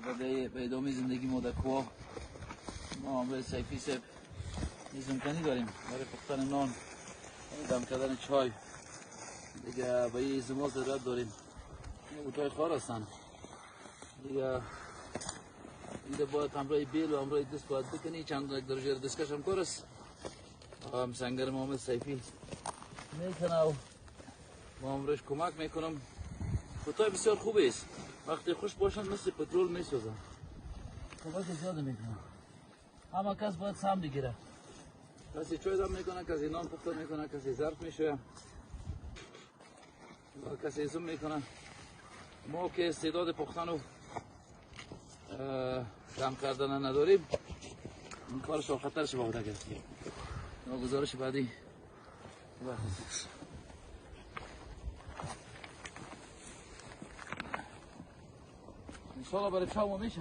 به ادامه زندگی ما در کوه ما همراه سیفی صاحب نیز امکانی داریم برای پختن نان، دم کردن چای دیگه. به این زمان ضرورت داریم. این اوتای خوار هستن دیگه. اینجا باید همراه بیل و همراه دست باید بکنی. چند درجه دستکش هم کار است. سنگر محمد سیفی میکنه و ما همراهش کمک میکنم. اوتای بسیار خوبی است. وقتی خوش باشن مثل پترول میسوزن. کمک زیاده میکنه. همه کس باید سهم بگیره. کسی چای دم میکنه، کسی نان پخته میکنه، کسی ظرف میشه، کسی زوم میکنه. ما که استعداد پختن و دم کردن نداریم، این کارش با خطرش باقی نگرفتیم. گزارش بعدی انشاءالله برای چاو میشه.